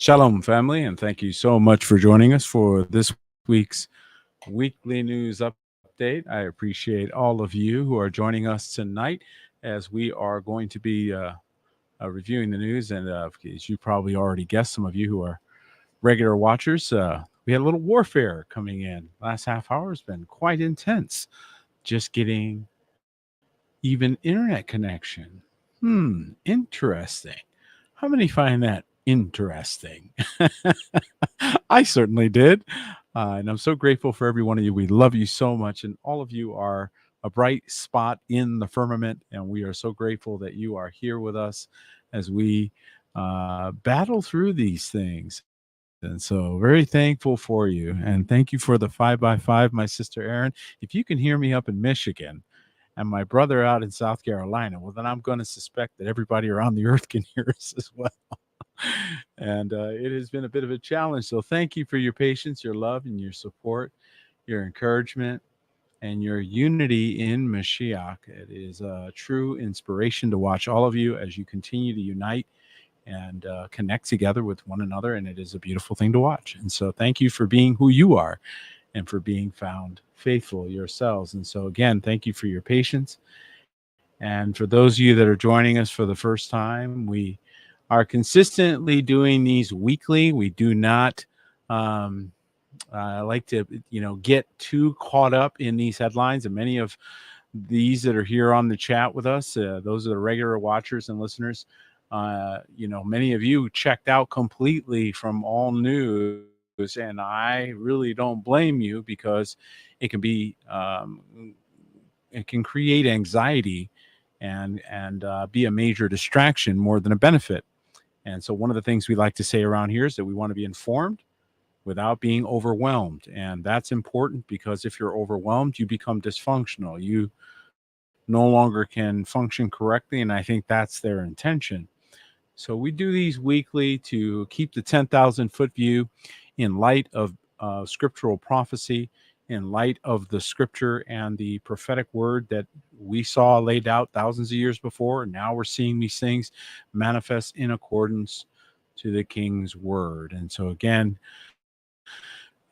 Shalom, family, and thank you so much for joining us for this week's weekly news update. I appreciate all of you who are joining us tonight as we are going to be reviewing the news. And as you probably already guessed, some of you who are regular watchers, we had a little warfare coming in. Last half hour has been quite intense. Just getting even internet connection. Interesting. How many find that interesting? I certainly did. And I'm so grateful for every one of you. We love you so much. And all of you are a bright spot in the firmament. And we are so grateful that you are here with us as we battle through these things. And so, very thankful for you. And thank you for the 5x5, my sister Erin. If you can hear me up in Michigan, and my brother out in South Carolina, well, then I'm going to suspect that everybody around the earth can hear us as well. And it has been a bit of a challenge. So thank you for your patience, your love, and your support, your encouragement, and your unity in Mashiach. It is a true inspiration to watch all of you as you continue to unite and connect together with one another. And it is a beautiful thing to watch. And so thank you for being who you are and for being found faithful yourselves. And so, again, thank you for your patience. And for those of you that are joining us for the first time, we are consistently doing these weekly. We do not like to, get too caught up in these headlines. And many of these that are here on the chat with us, those are the regular watchers and listeners. Many of you checked out completely from all news, and I really don't blame you because it can be it can create anxiety and be a major distraction more than a benefit. And so one of the things we like to say around here is that we want to be informed without being overwhelmed. And that's important because if you're overwhelmed, you become dysfunctional. You no longer can function correctly. And I think that's their intention. So we do these weekly to keep the 10,000-foot view in light of scriptural prophecy, in light of the scripture and the prophetic word that we saw laid out thousands of years before. And now we're seeing these things manifest in accordance to the King's word. And so again,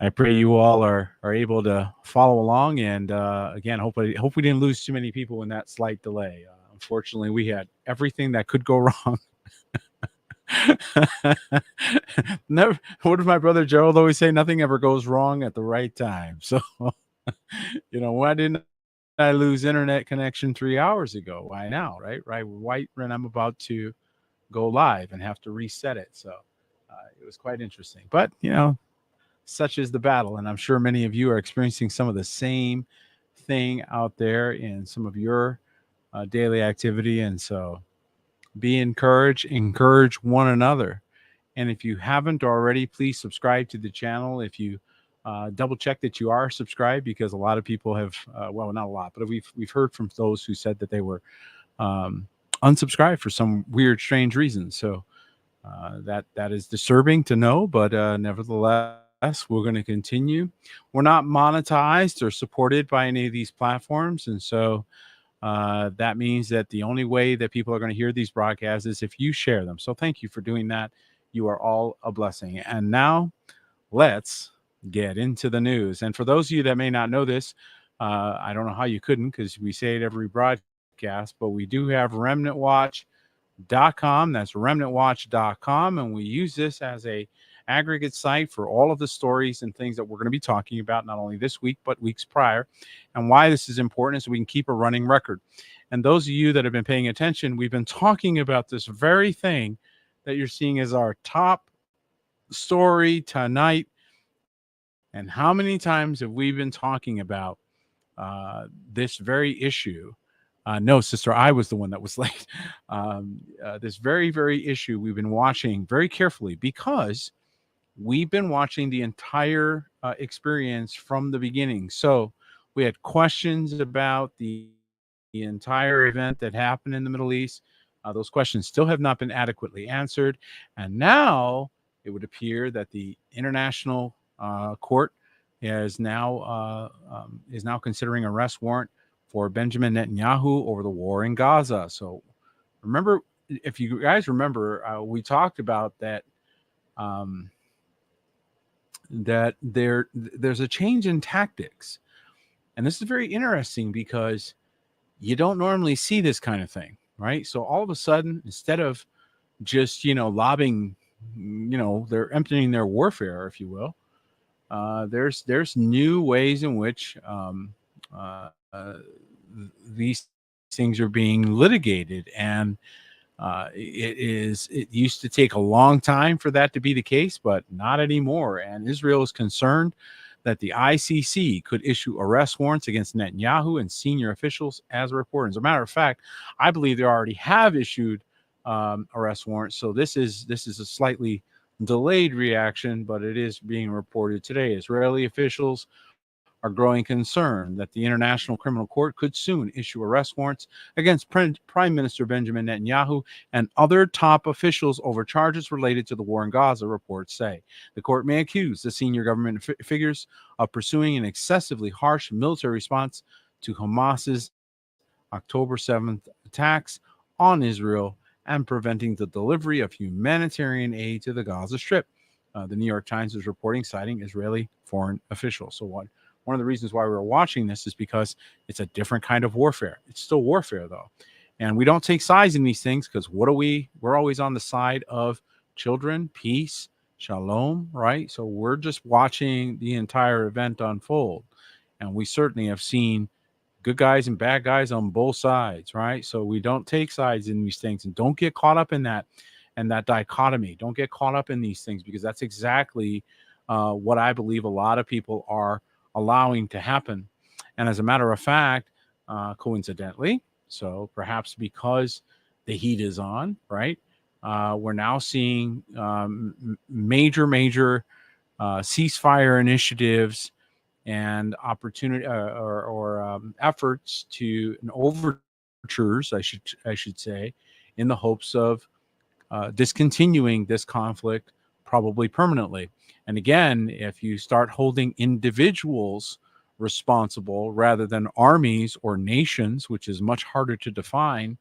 I pray you all are able to follow along. And again, hope we didn't lose too many people in that slight delay. Unfortunately, we had everything that could go wrong. Never. What did my brother Gerald always say? Nothing ever goes wrong at the right time. So, why didn't I lose internet connection 3 hours ago? Why now? Right. Right when I'm about to go live and have to reset it. So it was quite interesting. But such is the battle, and I'm sure many of you are experiencing some of the same thing out there in some of your daily activity. And so be encouraged, encourage one another. And if you haven't already, please subscribe to the channel. If you double check that you are subscribed, because a lot of people have, well, not a lot, but we've heard from those who said that they were unsubscribed for some weird, strange reasons. So that is disturbing to know, but nevertheless, we're going to continue. We're not monetized or supported by any of these platforms, and so that means that the only way that people are going to hear these broadcasts is if you share them. So thank you for doing that. You are all a blessing. And now let's get into the news. And for those of you that may not know this, I don't know how you couldn't, because we say it every broadcast, but we do have remnantwatch.com. That's remnantwatch.com. And we use this as a aggregate site for all of the stories and things that we're going to be talking about, not only this week, but weeks prior. And why this is important is so we can keep a running record. And those of you that have been paying attention, we've been talking about this very thing that you're seeing as our top story tonight. And how many times have we been talking about this very issue? No, sister, I was the one that was late. This very, very issue we've been watching very carefully because we've been watching the entire experience from the beginning. So we had questions about the entire event that happened in the Middle East. Those questions still have not been adequately answered. And now it would appear that the international court is now considering arrest warrant for Benjamin Netanyahu over the war in Gaza. So remember, if you guys remember, we talked about that um, that there's a change in tactics, and this is very interesting because you don't normally see this kind of thing, right? So all of a sudden, instead of just lobbing, they're emptying their warfare, if you will. There's new ways in which uh, these things are being litigated, and it used to take a long time for that to be the case, but not anymore. And Israel is concerned that the ICC could issue arrest warrants against Netanyahu and senior officials, as reported. As a matter of fact, I believe they already have issued arrest warrants. So this is a slightly delayed reaction, but it is being reported today. Israeli officials are growing concerned that the International Criminal Court could soon issue arrest warrants against Prime Minister Benjamin Netanyahu and other top officials over charges related to the war in Gaza, reports say. The court may accuse the senior government figures of pursuing an excessively harsh military response to Hamas's October 7th attacks on Israel and preventing the delivery of humanitarian aid to the Gaza Strip. The New York Times is reporting, citing Israeli foreign officials. So one of the reasons why we're watching this is because it's a different kind of warfare. It's still warfare, though. And we don't take sides in these things because what are we? We're always on the side of children, peace, shalom, right? So we're just watching the entire event unfold. And we certainly have seen good guys and bad guys on both sides, right? So we don't take sides in these things, and don't get caught up in that dichotomy. Don't get caught up in these things, because that's exactly what I believe a lot of people are allowing to happen. And as a matter of fact, coincidentally, so perhaps because the heat is on, right? We're now seeing major ceasefire initiatives and opportunity or efforts to and overtures, I should say, in the hopes of discontinuing this conflict, probably permanently. And again, if you start holding individuals responsible rather than armies or nations, which is much harder to define,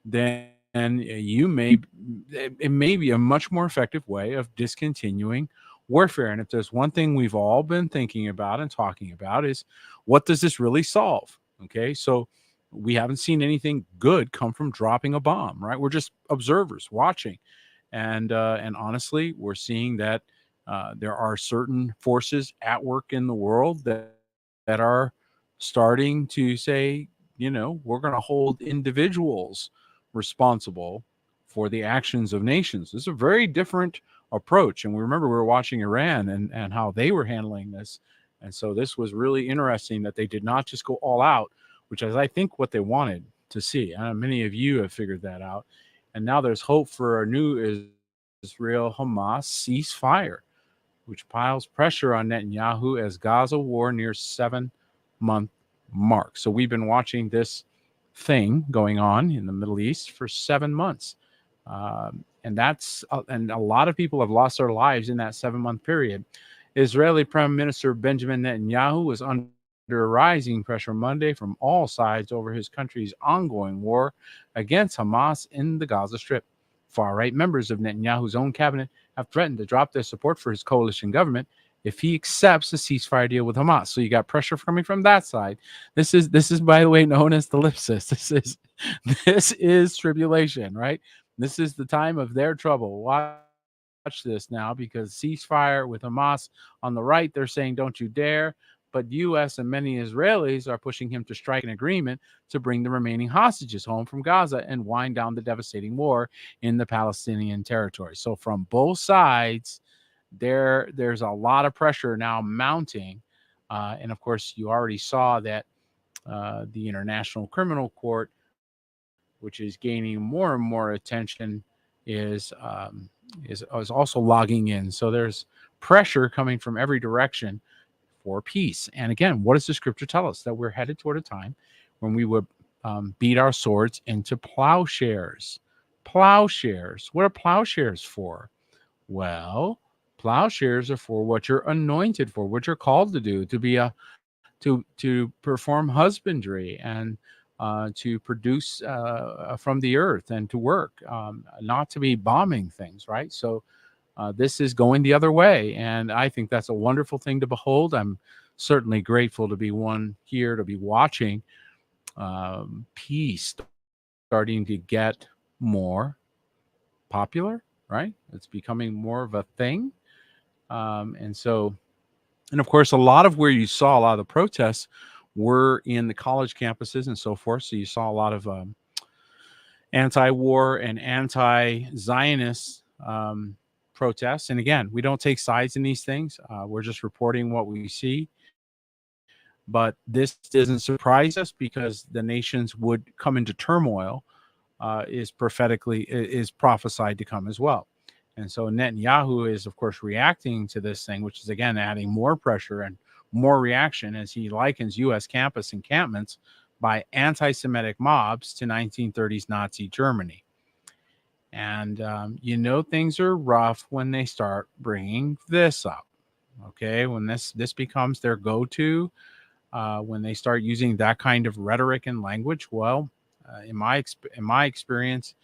then it may be a much more effective way of discontinuing warfare. And if there's one thing we've all been thinking about and talking about, is what does this really solve? Okay, so we haven't seen anything good come from dropping a bomb, right? We're just observers watching, and honestly, we're seeing that there are certain forces at work in the world that are starting to say, we're going to hold individuals responsible for the actions of nations. This is a very different approach. And we remember we were watching Iran and how they were handling this. And so this was really interesting that they did not just go all out, which is, I think, what they wanted to see. And many of you have figured that out. And now there's hope for a new Israel-Hamas ceasefire, which piles pressure on Netanyahu as Gaza war nears 7-month mark. So we've been watching this thing going on in the Middle East for 7 months. And a lot of people have lost their lives in that 7-month period. Israeli Prime Minister Benjamin Netanyahu was under rising pressure Monday from all sides over his country's ongoing war against Hamas in the Gaza Strip. Far-right members of Netanyahu's own cabinet have threatened to drop their support for his coalition government if he accepts a ceasefire deal with Hamas. So you got pressure coming from that side. This is, by the way, known as the ellipsis. This is tribulation, right? This is the time of their trouble. Watch this now, because ceasefire with Hamas on the right, they're saying don't you dare. But U.S. and many Israelis are pushing him to strike an agreement to bring the remaining hostages home from Gaza and wind down the devastating war in the Palestinian territory. So from both sides, there's a lot of pressure now mounting. And of course, you already saw that the International Criminal Court, which is gaining more and more attention, is also logging in. So there's pressure coming from every direction for peace. And again, what does the scripture tell us? That we're headed toward a time when we would beat our swords into plowshares. Plowshares. What are plowshares for? Well, plowshares are for what you're anointed for, what you're called to do, to be to perform husbandry and to produce from the earth and to work, not to be bombing things, right? So this is going the other way. And I think that's a wonderful thing to behold. I'm certainly grateful to be one here to be watching peace starting to get more popular, right? It's becoming more of a thing. And of course, a lot of where you saw a lot of the protests were in the college campuses and so forth. So you saw a lot of anti-war and anti-Zionist protests. And again, we don't take sides in these things. We're just reporting what we see. But this doesn't surprise us because the nations would come into turmoil is prophesied to come as well. And so Netanyahu is, of course, reacting to this thing, which is, again, adding more pressure and more reaction as he likens U.S. campus encampments by anti-Semitic mobs to 1930s Nazi Germany. And, things are rough when they start bringing this up. Okay, when this becomes their go-to, when they start using that kind of rhetoric and language, well, in my experience,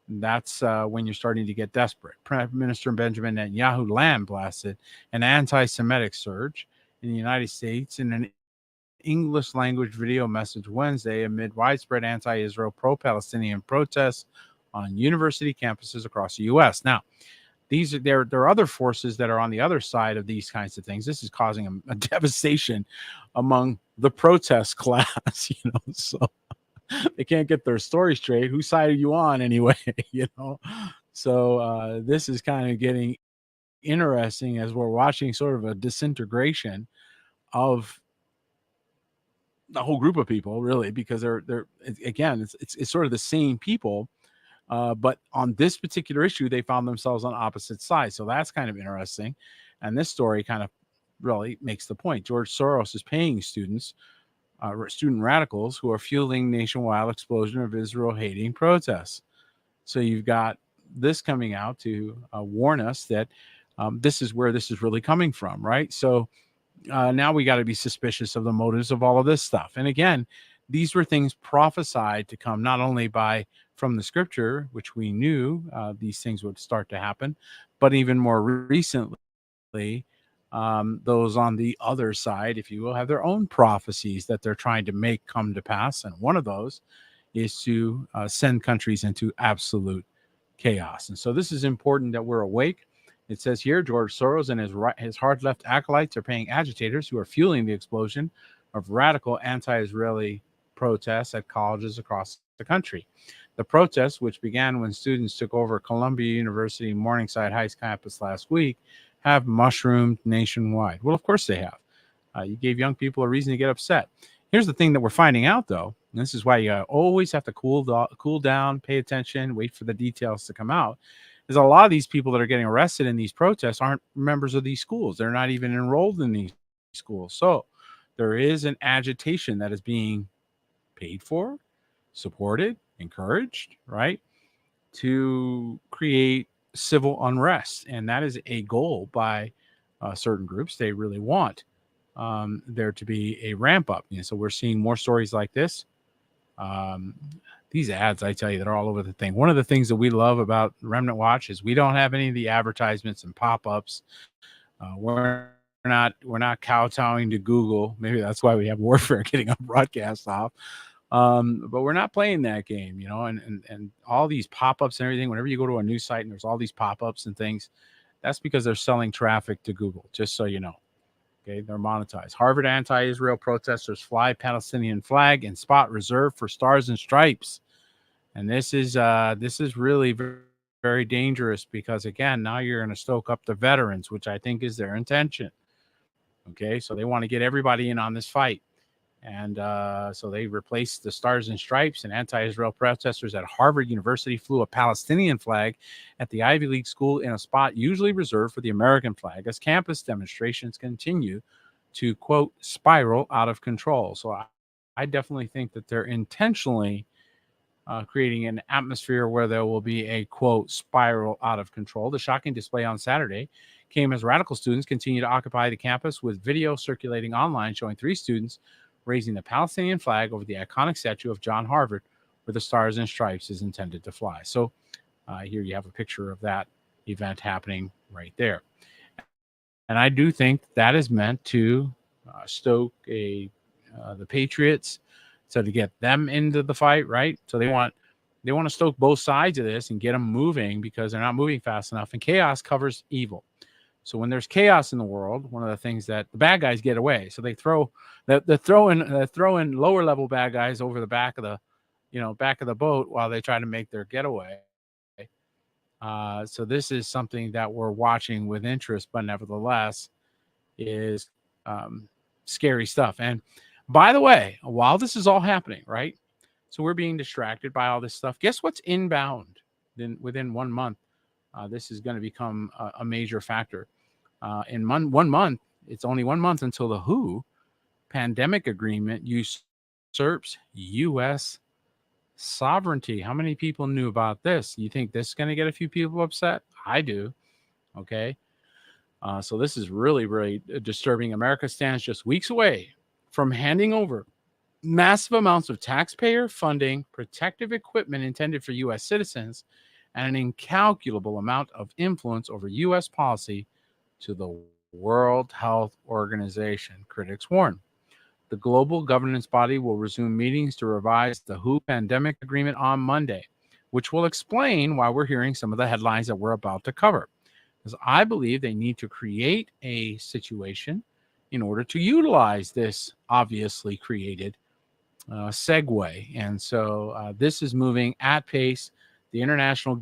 that's when you're starting to get desperate. Prime Minister Benjamin Netanyahu lambasted an anti-Semitic surge in the United States in an English language video message Wednesday amid widespread anti-Israel, pro-Palestinian protests on university campuses across the U.S. Now, there are other forces that are on the other side of these kinds of things. This is causing a devastation among the protest class, so they can't get their story straight. Whose side are you on anyway? So this is kind of getting interesting as we're watching sort of a disintegration of the whole group of people, really, because they're again, it's sort of the same people. But on this particular issue, they found themselves on opposite sides. So that's kind of interesting. And this story kind of really makes the point. George Soros is paying student radicals who are fueling nationwide explosion of Israel-hating protests. So you've got this coming out to warn us that this is where this is really coming from, right? So now we got to be suspicious of the motives of all of this stuff. And again, these were things prophesied to come not only from the scripture, which we knew these things would start to happen, but even more recently, those on the other side, if you will, have their own prophecies that they're trying to make come to pass. And one of those is to send countries into absolute chaos. And so this is important that we're awake. It says here, George Soros and his hard-left acolytes are paying agitators who are fueling the explosion of radical anti-Israeli protests at colleges across the country. The protests, which began when students took over Columbia University Morningside Heights campus last week, have mushroomed nationwide. Well, of course they have. You gave young people a reason to get upset. Here's the thing that we're finding out, though, and this is why you always have to cool down, pay attention, wait for the details to come out, is a lot of these people that are getting arrested in these protests aren't members of these schools. They're not even enrolled in these schools. So there is an agitation that is being paid for, supported, encouraged, right, to create civil unrest. And that is a goal by certain groups. They really want there to be a ramp up. So we're seeing more stories like this. These ads, I tell you, they're all over the thing. One of the things that we love about Remnant Watch is we don't have any of the advertisements and pop-ups. We're not kowtowing to Google. Maybe that's why we have warfare getting our broadcast off. But we're not playing that game, and all these pop-ups and everything. Whenever you go to a news site and there's all these pop-ups and things, that's because they're selling traffic to Google, just so you know. Okay, they're monetized. Harvard anti-Israel protesters fly Palestinian flag in spot reserved for Stars and Stripes. And this is really very, very dangerous because, again, now you're going to stoke up the veterans, which I think is their intention. Okay, so they want to get everybody in on this fight. And so they replaced the Stars and Stripes, and anti-Israel protesters at Harvard University flew a Palestinian flag at the Ivy League school in a spot usually reserved for the American flag as campus demonstrations continue to, quote, spiral out of control. So I definitely think that they're intentionally creating an atmosphere where there will be a, quote, spiral out of control. The shocking display on Saturday came as radical students continue to occupy the campus, with video circulating online showing 3 students raising the Palestinian flag over the iconic statue of John Harvard, where the Stars and Stripes is intended to fly. So here you have a picture of that event happening right there. And I do think that is meant to stoke the Patriots, so to get them into the fight, right? So they want to stoke both sides of this and get them moving because they're not moving fast enough. And chaos covers evil. So when there's chaos in the world, one of the things that the bad guys get away. So they throw in lower level bad guys over the back of the boat while they try to make their getaway. So this is something that we're watching with interest, but nevertheless is scary stuff. And by the way, while this is all happening, right? So we're being distracted by all this stuff. Guess what's inbound? Then within 1 month, this is going to become a major factor. In 1 month, it's only 1 month until the WHO pandemic agreement usurps U.S. sovereignty. How many people knew about this? You think this is going to get a few people upset? I do. Okay. So this is really, really disturbing. America stands just weeks away from handing over massive amounts of taxpayer funding, protective equipment intended for U.S. citizens, and an incalculable amount of influence over U.S. policy to the World Health Organization, critics warn. The global governance body will resume meetings to revise the WHO pandemic agreement on Monday, which will explain why we're hearing some of the headlines that we're about to cover. Because I believe they need to create a situation in order to utilize this obviously created segue. And so this is moving at pace. The International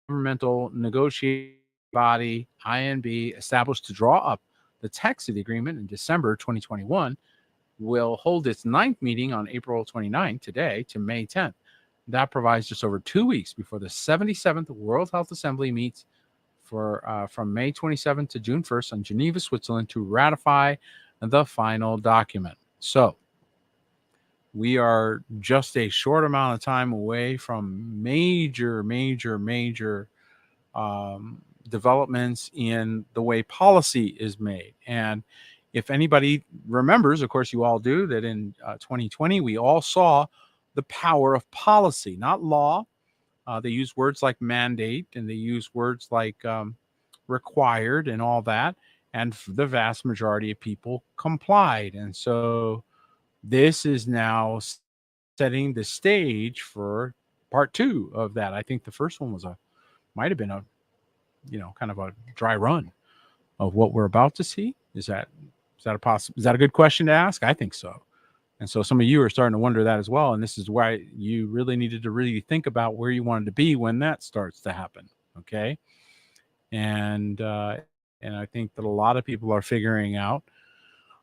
Governmental Negotiating Body, INB, established to draw up the text of the agreement in December 2021, will hold its 9th meeting on April 29th, today, to May 10th. That provides just over 2 weeks before the 77th World Health Assembly meets from May 27th to June 1st in Geneva, Switzerland, to ratify the final document. So we are just a short amount of time away from major developments in the way policy is made. And if anybody remembers, of course you all do, that in 2020 we all saw the power of policy, not law. They use words like mandate, and they use words like required and all that. And the vast majority of people complied. And so this is now setting the stage for part 2 of that. I think the first one might have been a kind of a dry run of what we're about to see. Is that a good question to ask? I think so. And so some of you are starting to wonder that as well. And this is why you really needed to really think about where you wanted to be when that starts to happen. Okay. And I think that a lot of people are figuring out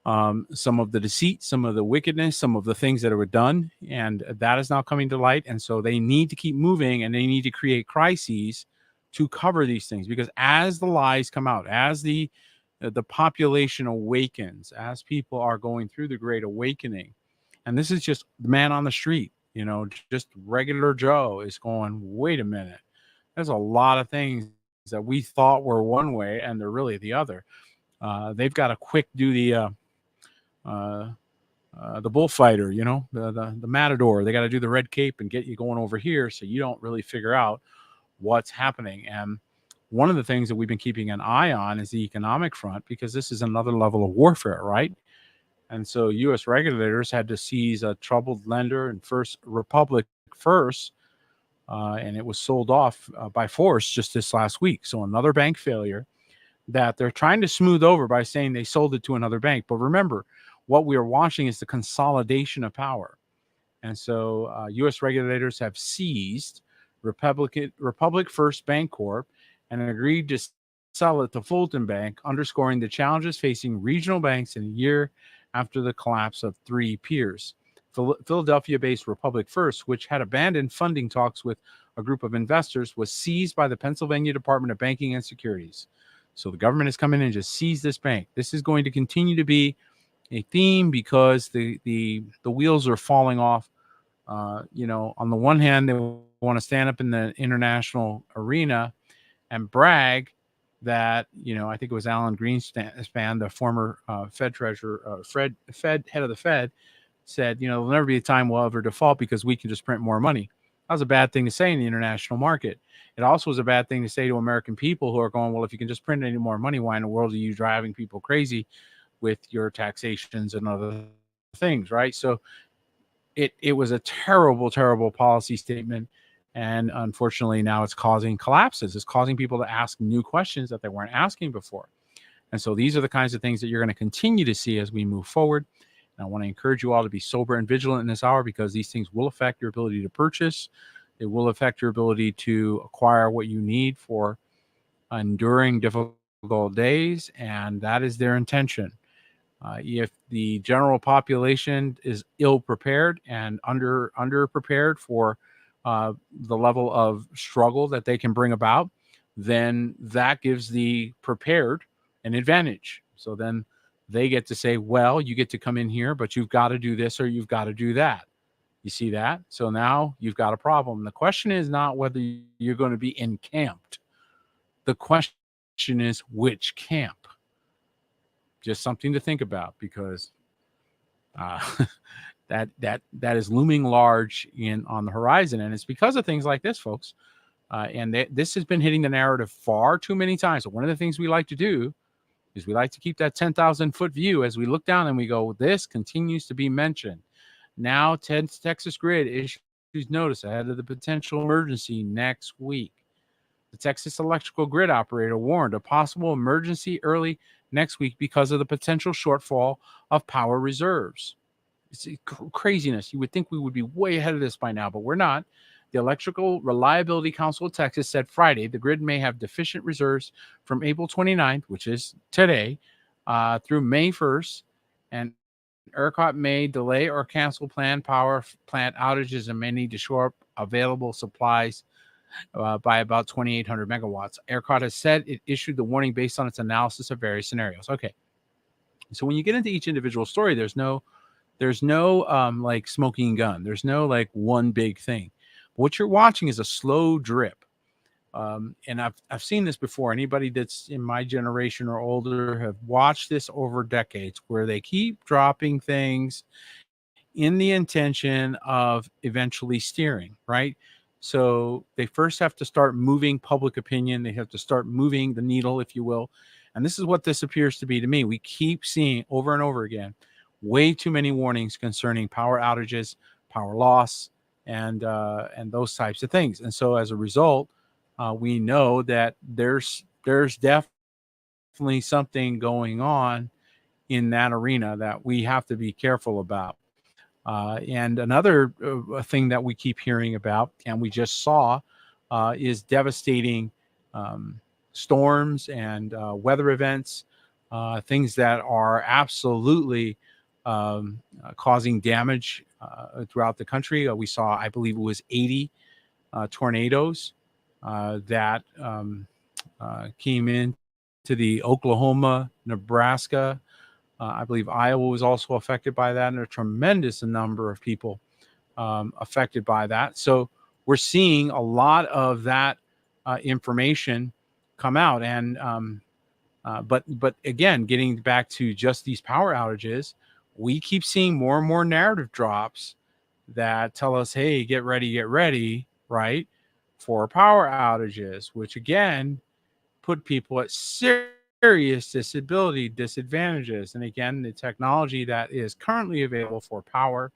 some of the deceit, some of the wickedness, some of the things that were done. And that is now coming to light. And so they need to keep moving, and they need to create crises to cover these things, because as the lies come out, as the population awakens, as people are going through the Great Awakening, and this is just the man on the street, just regular Joe is going, wait a minute, there's a lot of things that we thought were one way and they're really the other. They've got to quick do the bullfighter, the matador. They got to do the red cape and get you going over here so you don't really figure out what's happening. And one of the things that we've been keeping an eye on is the economic front, because this is another level of warfare, right? And so U.S. regulators had to seize a troubled lender and First Republic First, and it was sold off by force just this last week. So another bank failure that they're trying to smooth over by saying they sold it to another bank. But remember, what we are watching is the consolidation of power. And so U.S. regulators have seized Republic First Bancorp and agreed to sell it to Fulton Bank, underscoring the challenges facing regional banks in a year after the collapse of 3 peers. Philadelphia-based Republic First, which had abandoned funding talks with a group of investors, was seized by the Pennsylvania Department of Banking and Securities. So the government has come in and just seized this bank. This is going to continue to be a theme because the wheels are falling off. On the one hand, they want to stand up in the international arena and brag that, I think it was Alan Greenspan, the former Fed treasurer, Fed head of the Fed, said, there'll never be a time we'll ever default because we can just print more money. That was a bad thing to say in the international market. It also was a bad thing to say to American people who are going, well, if you can just print any more money, why in the world are you driving people crazy with your taxations and other things, right? So it was a terrible, terrible policy statement. And unfortunately, now it's causing collapses. It's causing people to ask new questions that they weren't asking before. And so these are the kinds of things that you're going to continue to see as we move forward. And I want to encourage you all to be sober and vigilant in this hour, because these things will affect your ability to purchase. It will affect your ability to acquire what you need for enduring difficult days. And that is their intention. If the general population is ill prepared and under prepared for the level of struggle that they can bring about, then that gives the prepared an advantage. So then they get to say, well, you get to come in here, but you've got to do this or you've got to do that. You see that? So now you've got a problem. The question is not whether you're going to be encamped. The question is which camp. Just something to think about, because uh, that is looming large on the horizon, and it's because of things like this, folks. And this has been hitting the narrative far too many times. So one of the things we like to do is we like to keep that 10,000 foot view as we look down and we go, this continues to be mentioned. Now, Texas Grid issues notice ahead of the potential emergency next week. The Texas electrical grid operator warned of possible emergency early next week because of the potential shortfall of power reserves. It's craziness. You would think we would be way ahead of this by now, but we're not. The Electrical Reliability Council of Texas said Friday the grid may have deficient reserves from April 29th, which is today, through May 1st, and ERCOT may delay or cancel planned power plant outages and may need to shore up available supplies by about 2,800 megawatts. ERCOT has said it issued the warning based on its analysis of various scenarios. Okay, so when you get into each individual story, there's no like smoking gun. There's no like one big thing. What you're watching is a slow drip. And I've seen this before. Anybody that's in my generation or older have watched this over decades, where they keep dropping things in the intention of eventually steering, right? So they first have to start moving public opinion. They have to start moving the needle, if you will. And this is what this appears to be to me. We keep seeing over and over again way too many warnings concerning power outages, power loss, and those types of things. And so as a result, we know that there's definitely something going on in that arena that we have to be careful about. And another thing that we keep hearing about, and we just saw, is devastating storms and weather events, things that are absolutely causing damage throughout the country. We saw, I believe it was 80 tornadoes that came in to the Oklahoma, Nebraska, I believe Iowa was also affected by that, and a tremendous number of people affected by that. So we're seeing a lot of that information come out. And but again, getting back to just these power outages, we keep seeing more and more narrative drops that tell us, hey, get ready, right, for power outages, which again put people at serious disadvantages. And again, the technology that is currently available for power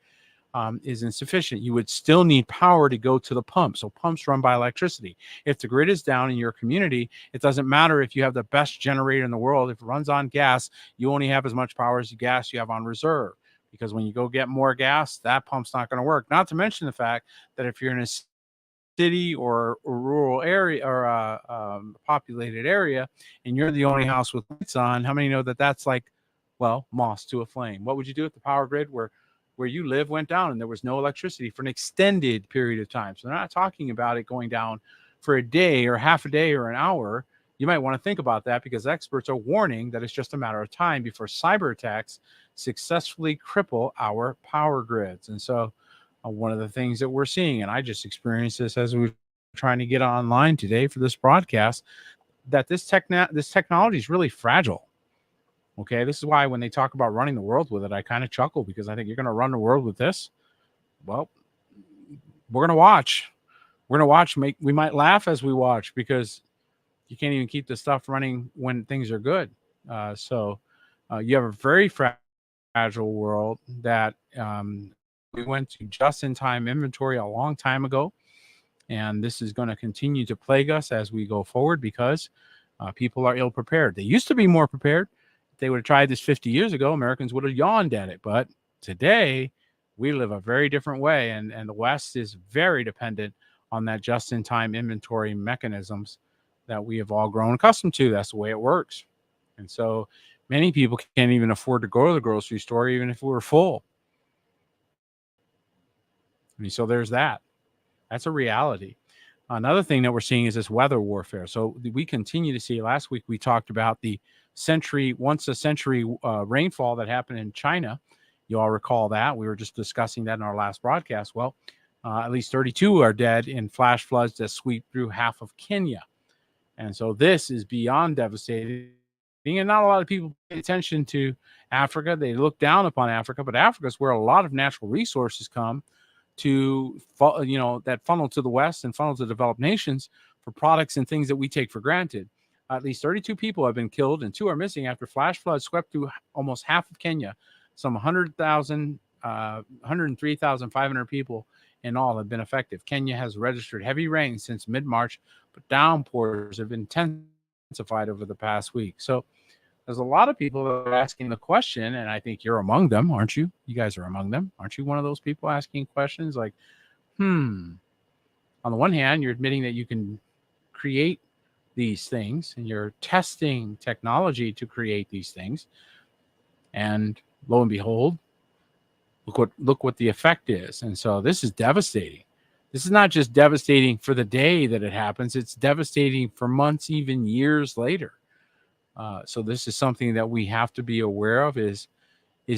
is insufficient. You would still need power to go to the pump. So pumps run by electricity. If the grid is down in your community, it doesn't matter if you have the best generator in the world. If it runs on gas, you only have as much power as the gas you have on reserve. Because when you go get more gas, that pump's not going to work. Not to mention the fact that if you're in a city or a rural area or a populated area, and you're the only house with lights on, how many know that that's like, well, moss to a flame? What would you do if the power grid where you live went down and there was no electricity for an extended period of time? So they're not talking about it going down for a day or half a day or an hour. You might want to think about that, because experts are warning that it's just a matter of time before cyber attacks successfully cripple our power grids. And so one of the things that we're seeing, and I just experienced this as we were trying to get online today for this broadcast, that this technology is really fragile. Okay, this is why when they talk about running the world with it, I kind of chuckle, because I think you're going to run the world with this. Well, we're going to watch. We're gonna watch. We might laugh as we watch because you can't even keep the stuff running when things are good. So you have a very fragile world that we went to just-in-time inventory a long time ago, and this is going to continue to plague us as we go forward because people are ill prepared. They used to be more prepared. If they would have tried this 50 years ago, Americans would have yawned at it. But today, we live a very different way, and the West is very dependent on that just-in-time inventory mechanisms that we have all grown accustomed to. That's the way it works. And so many people can't even afford to go to the grocery store, even if we were full. I mean, so there's that. That's a reality. Another thing that we're seeing is this weather warfare. So we continue to see. Last week we talked about the once a century rainfall that happened in China. You all recall that. We were just discussing that in our last broadcast. Well, at least 32 are dead in flash floods that sweep through half of Kenya. And so this is beyond devastating. And not a lot of people pay attention to Africa. They look down upon Africa, but Africa is where a lot of natural resources come to, that funnel to the West and funnel to developed nations for products and things that we take for granted. At least 32 people have been killed and 2 are missing after flash floods swept through almost half of Kenya. Some 103,500 people in all have been affected. Kenya has registered heavy rain since mid-March, but downpours have intensified over the past week. So there's a lot of people that are asking the question, and I think you're among them, aren't you? You guys are among them. Aren't you one of those people asking questions like, on the one hand, you're admitting that you can create these things and you're testing technology to create these things. And lo and behold, look what the effect is. And so this is devastating. This is not just devastating for the day that it happens. It's devastating for months, even years later. So this is something that we have to be aware of is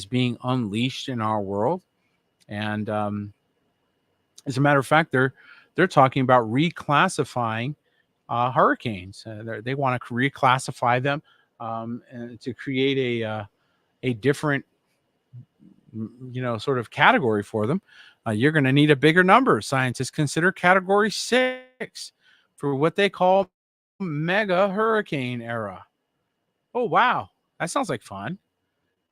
being unleashed in our world. And as a matter of fact, they're talking about reclassifying hurricanes. They want to reclassify them and to create a different, sort of category for them. You're going to need a bigger number. Scientists consider category 6 for what they call mega hurricane era. Oh, wow. That sounds like fun.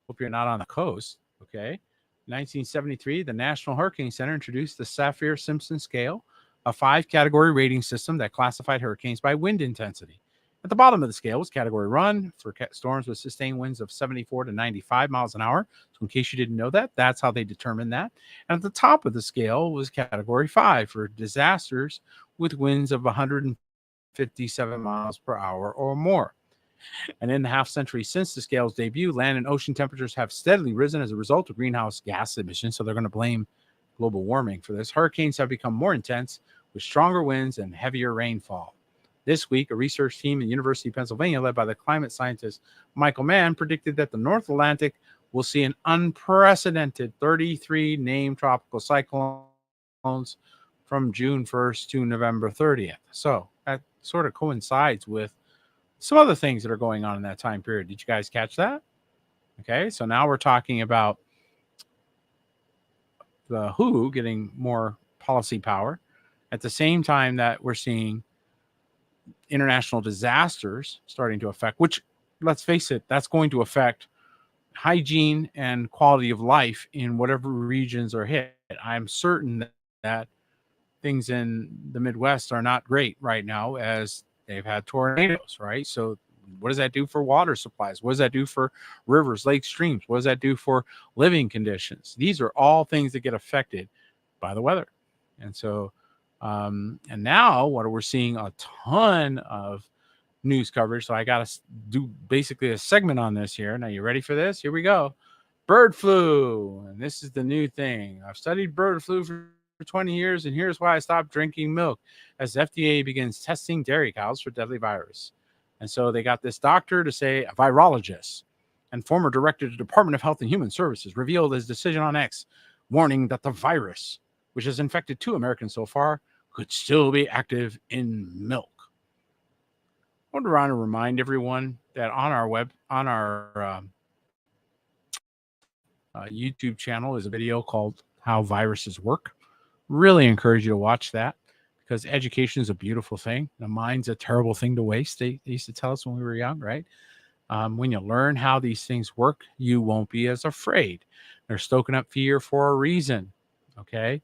Hope you're not on the coast. Okay. 1973, the National Hurricane Center introduced the Saffir-Simpson scale, a 5-category rating system that classified hurricanes by wind intensity. At the bottom of the scale was category 1 for storms with sustained winds of 74 to 95 miles an hour. So in case you didn't know that, that's how they determined that. And at the top of the scale was category 5 for disasters with winds of 157 miles per hour or more. And in the half century since the scale's debut, land and ocean temperatures have steadily risen as a result of greenhouse gas emissions. So they're going to blame global warming for this. Hurricanes have become more intense with stronger winds and heavier rainfall. This week, a research team at the University of Pennsylvania, led by the climate scientist Michael Mann, predicted that the North Atlantic will see an unprecedented 33 named tropical cyclones from June 1st to November 30th. So that sort of coincides with some other things that are going on in that time period. Did you guys catch that? Okay, so now we're talking about the WHO getting more policy power at the same time that we're seeing international disasters starting to affect, which, let's face it, that's going to affect hygiene and quality of life in whatever regions are hit. I'm certain that things in the Midwest are not great right now as they've had tornadoes, right? So what does that do for water supplies? What does that do for rivers, lakes, streams? What does that do for living conditions? These are all things that get affected by the weather. And so, and now what we're seeing a ton of news coverage. So I got to do basically a segment on this here. Now, you ready for this? Here we go. Bird flu. And this is the new thing. I've studied bird flu for 20 years, and here's why I stopped drinking milk as FDA begins testing dairy cows for deadly virus. And so they got this doctor to say, a virologist and former director of the Department of Health and Human Services, revealed his decision on X, warning that the virus, which has infected 2 Americans so far, could still be active in milk. I want to remind everyone that on our YouTube channel is a video called How Viruses Work. Really encourage you to watch that because education is a beautiful thing. The mind's a terrible thing to waste. They used to tell us when we were young, right? When you learn how these things work, you won't be as afraid. They're stoking up fear for a reason. Okay.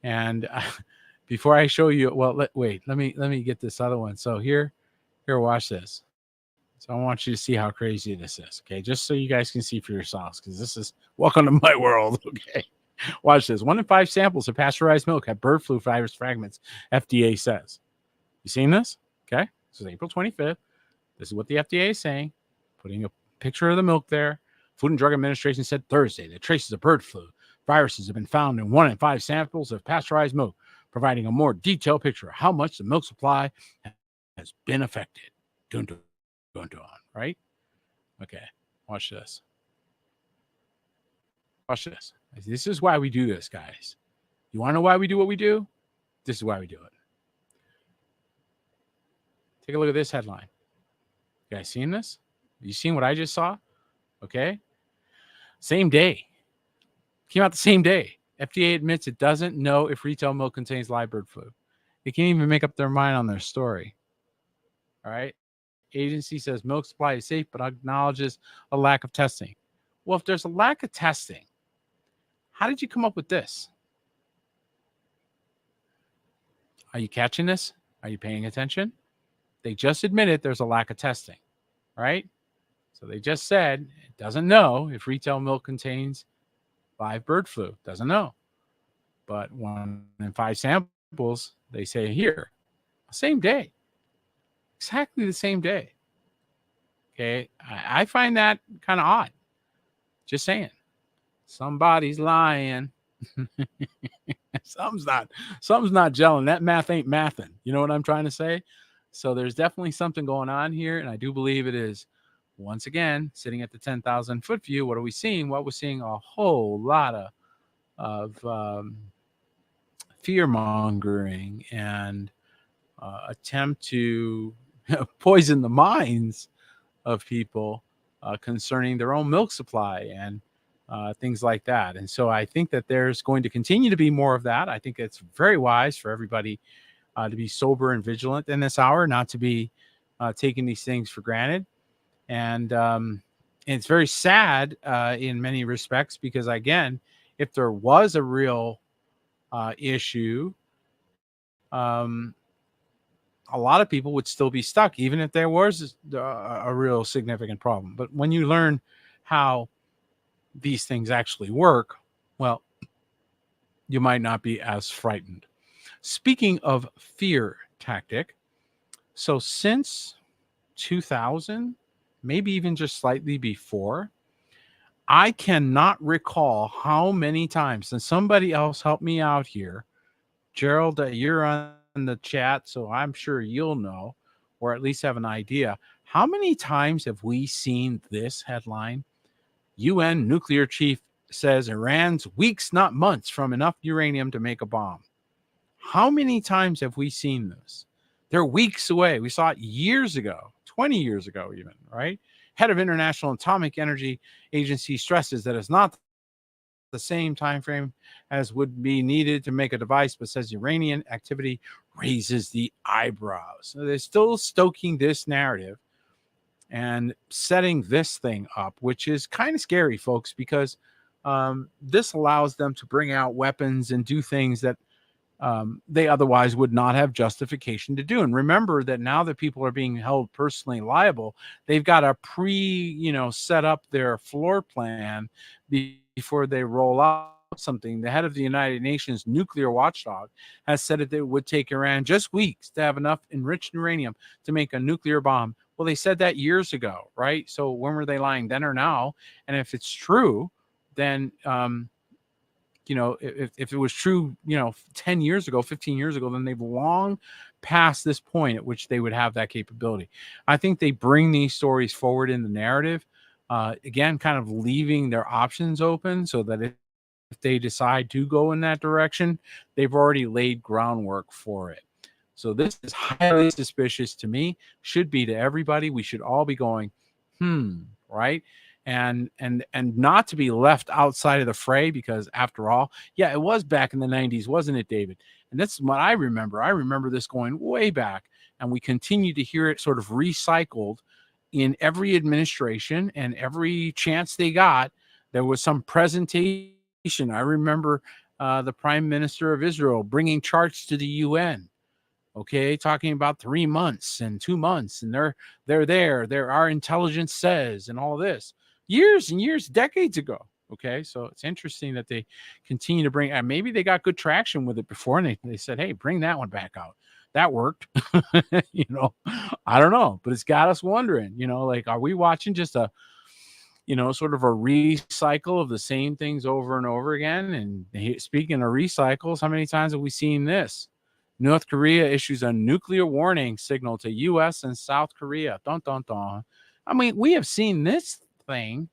And before I show you, well, let me get this other one. So here, watch this. So I want you to see how crazy this is. Okay. Just so you guys can see for yourselves, because this is welcome to my world. Okay. Watch this. 1 in 5 samples of pasteurized milk have bird flu virus fragments, FDA says. You seen this? Okay. This is April 25th. This is what the FDA is saying, putting a picture of the milk there. Food and Drug Administration said Thursday that traces of bird flu viruses have been found in 1 in 5 samples of pasteurized milk, providing a more detailed picture of how much the milk supply has been affected. Dun, dun, dun, dun, right? Okay, watch this. Watch this. This is why we do this, guys. You want to know why we do what we do? This is why we do it. Take a look at this headline. You guys seen this? You seen what I just saw? Okay. Same day. Came out the same day. FDA admits it doesn't know if retail milk contains live bird flu. They can't even make up their mind on their story. All right. Agency says milk supply is safe, but acknowledges a lack of testing. Well, if there's a lack of testing, how did you come up with this? Are you catching this? Are you paying attention? They just admitted there's a lack of testing, right? So they just said it doesn't know if retail milk contains live bird flu. Doesn't know. But 1 in 5 samples, they say here, same day. Exactly the same day. Okay. I find that kind of odd. Just saying. Somebody's lying. Something's not gelling. That math ain't mathing. You know what I'm trying to say? So there's definitely something going on here. And I do believe it is, once again, sitting at the 10,000 foot view. What are we seeing? Well, we're seeing a whole lot of fear mongering and attempt to poison the minds of people concerning their own milk supply and things like that. And so I think that there's going to continue to be more of that. I think it's very wise for everybody to be sober and vigilant in this hour, not to be taking these things for granted. And it's very sad in many respects because, again, if there was a real issue, a lot of people would still be stuck, even if there was a real significant problem. But when you learn how these things actually work, well, you might not be as frightened. Speaking of fear tactic, so since 2000, maybe even just slightly before, I cannot recall how many times, and somebody else help me out here. Gerald, you're on the chat, so I'm sure you'll know, or at least have an idea. How many times have we seen this headline? UN nuclear chief says Iran's weeks, not months, from enough uranium to make a bomb. How many times have we seen this? They're weeks away. We saw it years ago, 20 years ago even, right? Head of International Atomic Energy Agency stresses that it's not the same time frame as would be needed to make a device, but says Iranian activity raises the eyebrows. So they're still stoking this narrative and setting this thing up, which is kind of scary, folks, because this allows them to bring out weapons and do things that they otherwise would not have justification to do. And remember that now that people are being held personally liable, they've got to set up their floor plan before they roll out something. The head of the United Nations nuclear watchdog has said that it would take Iran just weeks to have enough enriched uranium to make a nuclear bomb. Well, they said that years ago, right? So when were they lying, then or now? And if it's true, then if it was true, 10 years ago, 15 years ago, then they've long passed this point at which they would have that capability. I think they bring these stories forward in the narrative, again, kind of leaving their options open so that if they decide to go in that direction, they've already laid groundwork for it. So this is highly suspicious to me, should be to everybody. We should all be going, right? And not to be left outside of the fray, because after all, yeah, it was back in the 90s, wasn't it, David? And that's what I remember. I remember this going way back, and we continue to hear it sort of recycled in every administration, and every chance they got, there was some presentation. I remember the Prime Minister of Israel bringing charts to the UN, okay, talking about 3 months and 2 months, and they're our intelligence says, and all this, years and years, decades ago. Okay, so it's interesting that they continue to bring, and maybe they got good traction with it before, and they said, hey, bring that one back out. That worked. you know I don't know, but it's got us wondering, like, are we watching just a, sort of a recycle of the same things over and over again? And speaking of recycles, how many times have we seen this? North Korea issues a nuclear warning signal to U.S. and South Korea. Dun, dun, dun. I mean, we have seen this thing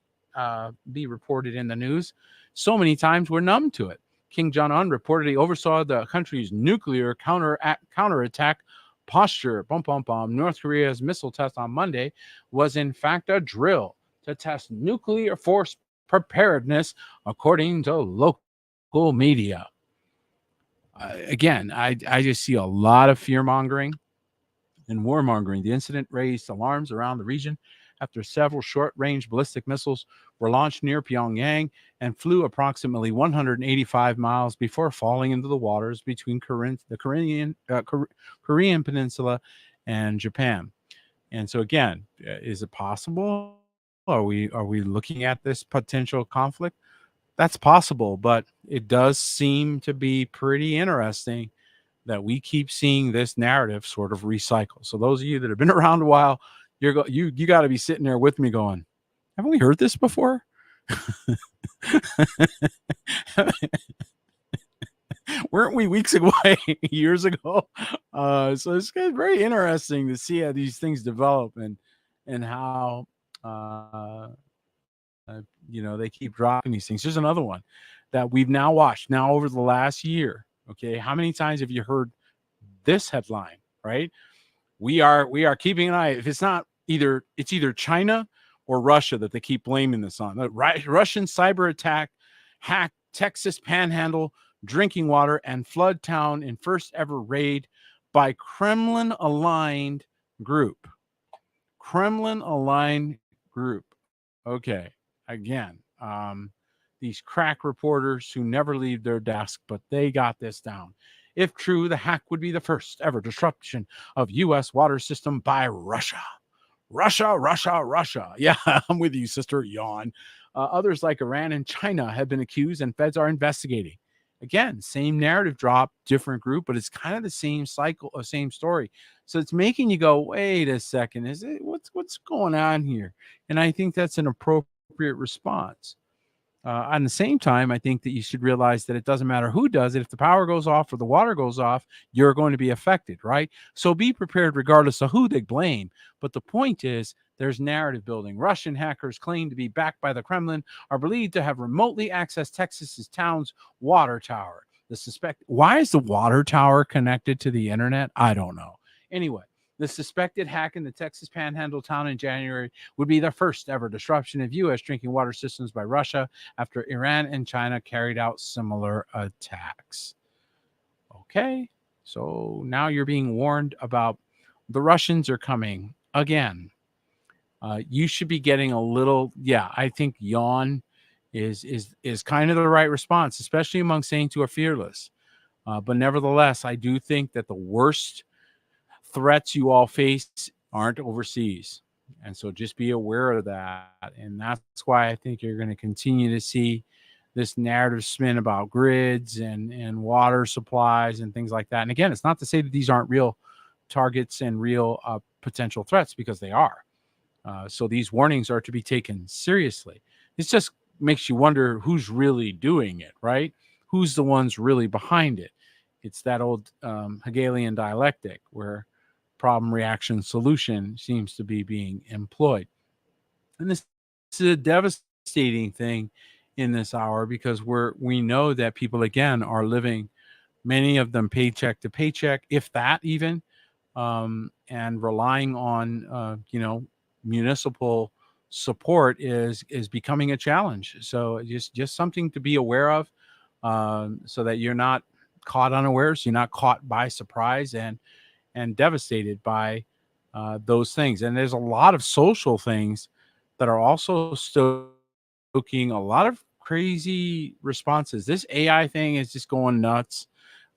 be reported in the news so many times we're numb to it. Kim Jong-un reportedly oversaw the country's nuclear counterattack posture. Bum, bum, bum. North Korea's missile test on Monday was in fact a drill to test nuclear force preparedness, according to local media. Again, I just see a lot of fear-mongering and warmongering. The incident raised alarms around the region after several short-range ballistic missiles were launched near Pyongyang and flew approximately 185 miles before falling into the waters between the Korean Peninsula and Japan. And so again, is it possible? Are we looking at this potential conflict? That's possible, but it does seem to be pretty interesting that we keep seeing this narrative sort of recycle. So those of you that have been around a while, you got to be sitting there with me going, haven't we heard this before? Weren't we weeks away, years ago? So it's very interesting to see how these things develop, and how they keep dropping these things. There's another one that we've now watched now over the last year. Okay, how many times have you heard this headline? Right, we are keeping an eye. If it's not either China or Russia that they keep blaming this on. The Russian cyber attack hacked Texas Panhandle drinking water and flood town in first ever raid by Kremlin aligned group. Okay, again, these crack reporters who never leave their desk, but they got this down. If true, the hack would be the first ever disruption of U.S. water system by Russia. Russia. Yeah, I'm with you, sister. Yawn. Others like Iran and China have been accused, and feds are investigating. Again, same narrative drop, different group, but it's kind of the same cycle, same story. So it's making you go, wait a second, is it what's going on here? And I think that's an appropriate response. At the same time, I think that you should realize that it doesn't matter who does it. If the power goes off or the water goes off, you're going to be affected, right? So be prepared regardless of who they blame. But the point is, there's narrative building. Russian hackers claimed to be backed by the Kremlin are believed to have remotely accessed Texas's town's water tower. Why is the water tower connected to the internet? I don't know. Anyway, the suspected hack in the Texas Panhandle town in January would be the first ever disruption of U.S. drinking water systems by Russia after Iran and China carried out similar attacks. Okay, so now you're being warned about the Russians are coming again. You should be getting a little, I think yawn is kind of the right response, especially among saints who are fearless. But nevertheless, I do think that the worst threats you all face aren't overseas. And so just be aware of that. And that's why I think you're going to continue to see this narrative spin about grids and water supplies and things like that. And again, it's not to say that these aren't real targets and real potential threats, because they are. So these warnings are to be taken seriously. It just makes you wonder who's really doing it, right? Who's the ones really behind it? It's that old Hegelian dialectic where problem, reaction, solution seems to be being employed. And this is a devastating thing in this hour, because we know that people, again, are living, many of them paycheck to paycheck, if that even, and relying on, municipal support is becoming a challenge. So just something to be aware of, so that you're not caught unawares. You're not caught by surprise and devastated by those things. And there's a lot of social things that are also stoking a lot of crazy responses. This AI thing is just going nuts.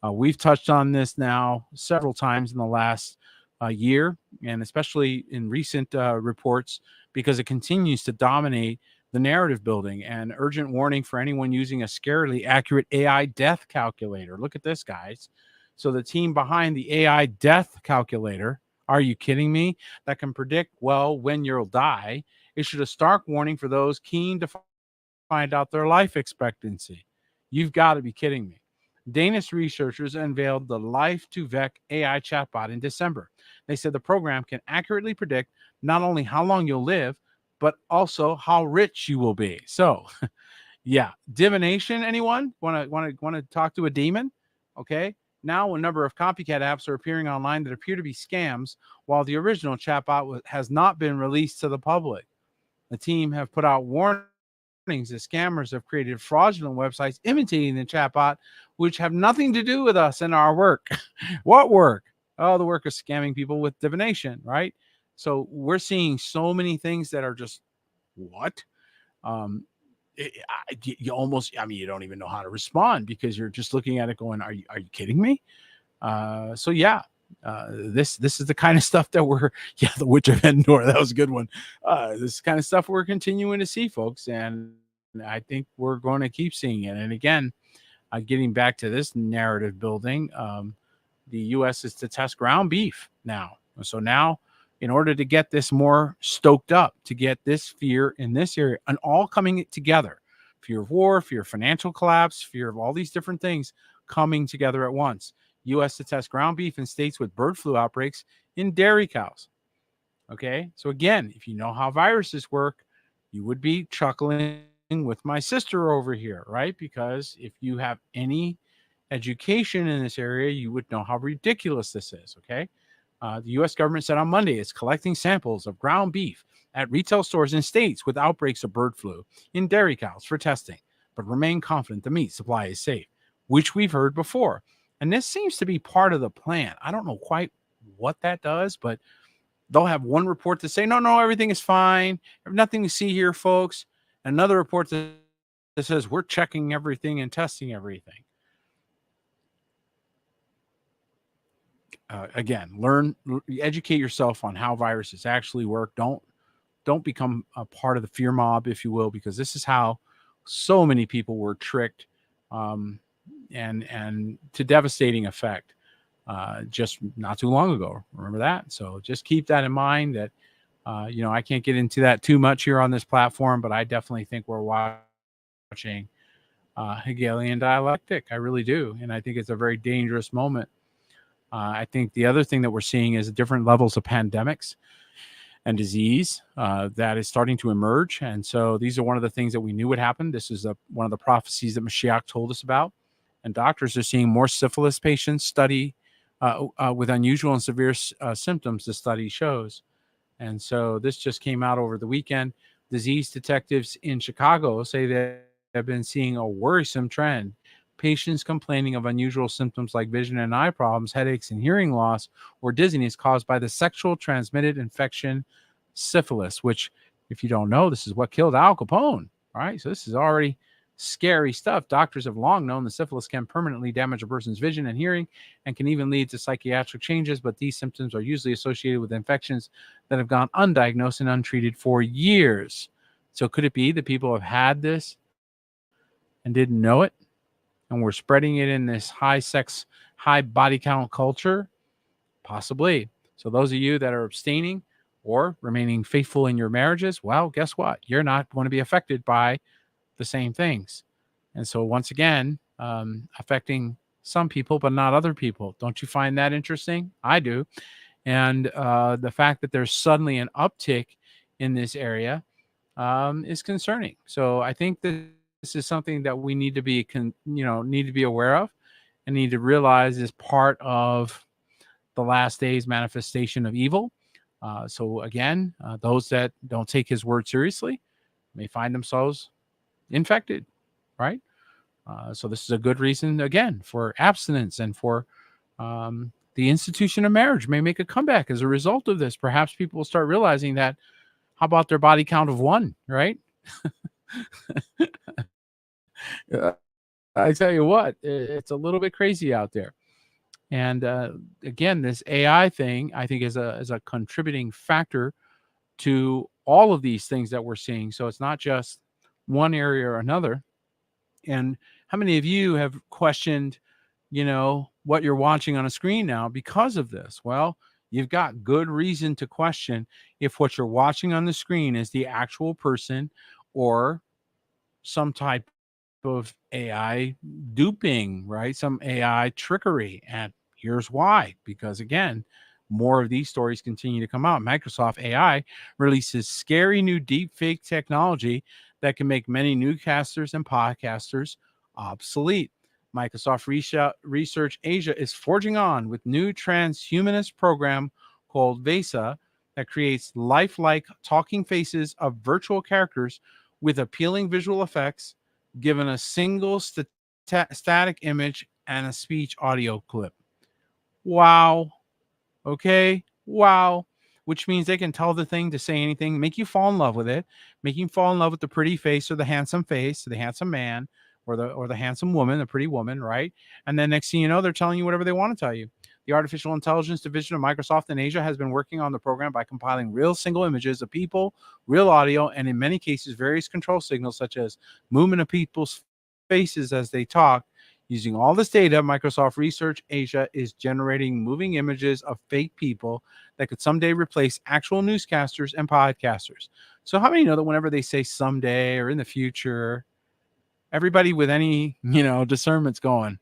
We've touched on this now several times in the last year, and especially in recent reports, because it continues to dominate the narrative building. And urgent warning for anyone using a scarily accurate AI death calculator. Look at this, guys. So the team behind the AI death calculator, are you kidding me? That can predict, well, when you'll die, issued a stark warning for those keen to find out their life expectancy. You've got to be kidding me. Danish researchers unveiled the Life to Vec AI chatbot in December. They said the program can accurately predict not only how long you'll live, but also how rich you will be. So, yeah, divination. Anyone want to talk to a demon? Okay. Now, a number of copycat apps are appearing online that appear to be scams, while the original chatbot has not been released to the public. The team have put out warnings that scammers have created fraudulent websites imitating the chatbot, which have nothing to do with us and our work. What work? Oh, the work of scamming people with divination, right? So we're seeing so many things that are just what? Um, you almost, I mean, you don't even know how to respond because you're just looking at it going, are you kidding me? So yeah, this is the kind of stuff that we're the Witch of Endor. That was a good one. This is kind of stuff we're continuing to see, folks, and I think we're going to keep seeing it. And again, getting back to this narrative building, the U.S. is to test ground beef now. So now, in order to get this more stoked up, to get this fear in this area, and all coming together, fear of war, fear of financial collapse, fear of all these different things coming together at once. U.S. to test ground beef in states with bird flu outbreaks in dairy cows. Okay, so again, if you know how viruses work, you would be chuckling with my sister over here, right? Because if you have any education in this area, you would know how ridiculous this is. Okay, the U.S. government said on Monday it's collecting samples of ground beef at retail stores in states with outbreaks of bird flu in dairy cows for testing, but remain confident the meat supply is safe, which we've heard before. And this seems to be part of the plan. I don't know quite what that does, but they'll have one report to say, no, everything is fine. Nothing to see here, folks. Another report that says we're checking everything and testing everything. Again, educate yourself on how viruses actually work. Don't become a part of the fear mob, if you will, because this is how so many people were tricked, and to devastating effect just not too long ago. Remember that? So just keep that in mind. That I can't get into that too much here on this platform, but I definitely think we're watching Hegelian dialectic. I really do, and I think it's a very dangerous moment. I think the other thing that we're seeing is different levels of pandemics and disease that is starting to emerge. And so these are one of the things that we knew would happen. This is one of the prophecies that Mashiach told us about. And doctors are seeing more syphilis patients study with unusual and severe symptoms, the study shows. And so this just came out over the weekend. Disease detectives in Chicago say they have been seeing a worrisome trend. Patients complaining of unusual symptoms like vision and eye problems, headaches, and hearing loss or dizziness caused by the sexual transmitted infection syphilis, which, if you don't know, this is what killed Al Capone. All right, so this is already scary stuff. Doctors have long known that syphilis can permanently damage a person's vision and hearing and can even lead to psychiatric changes, but these symptoms are usually associated with infections that have gone undiagnosed and untreated for years. So could it be that people have had this and didn't know it? And we're spreading it in this high sex, high body count culture? Possibly. So those of you that are abstaining or remaining faithful in your marriages, well, guess what? You're not going to be affected by the same things. And so once again, affecting some people, but not other people. Don't you find that interesting? I do. And the fact that there's suddenly an uptick in this area is concerning. So I think that this is something that we need to be, need to be aware of and need to realize is part of the last days manifestation of evil. So again, those that don't take his word seriously may find themselves infected, right? So this is a good reason, again, for abstinence and for the institution of marriage may make a comeback as a result of this. Perhaps people will start realizing that, how about their body count of one, right? Uh, I tell you what, it's a little bit crazy out there. And again, this AI thing, I think, is a contributing factor to all of these things that we're seeing. So it's not just one area or another. And how many of you have questioned, what you're watching on a screen now because of this? Well, you've got good reason to question if what you're watching on the screen is the actual person or some type of AI duping, right? Some AI trickery. And here's why. Because again, more of these stories continue to come out. Microsoft AI releases scary new deepfake technology that can make many newscasters and podcasters obsolete. Microsoft Research Asia is forging on with new transhumanist program called VESA that creates lifelike talking faces of virtual characters with appealing visual effects, given a single static image and a speech audio clip. Wow. Okay. Wow. Which means they can tell the thing to say anything, make you fall in love with it, make you fall in love with the pretty face or the handsome man, or the handsome woman, the pretty woman, right? And then next thing you know, they're telling you whatever they want to tell you. The artificial intelligence division of Microsoft in Asia has been working on the program by compiling real single images of people, real audio, and in many cases, various control signals such as movement of people's faces as they talk. Using all this data, Microsoft Research Asia is generating moving images of fake people that could someday replace actual newscasters and podcasters. So how many know that whenever they say someday or in the future, everybody with any, discernment's going,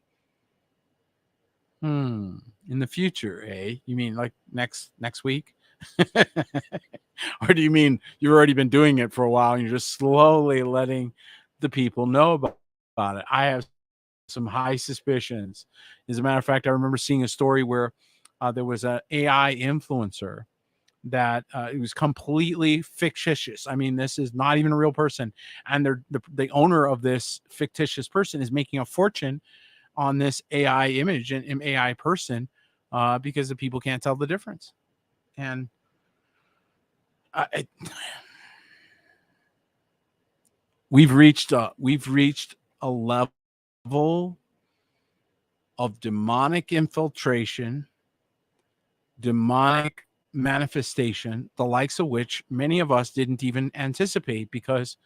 in the future, eh? You mean like next week? Or do you mean you've already been doing it for a while and you're just slowly letting the people know about it? I have some high suspicions. As a matter of fact, I remember seeing a story where there was an AI influencer that it was completely fictitious. I mean, this is not even a real person, and the owner of this fictitious person is making a fortune on this AI image and AI person because the people can't tell the difference. And I, we've reached a level of demonic infiltration, demonic manifestation, the likes of which many of us didn't even anticipate, because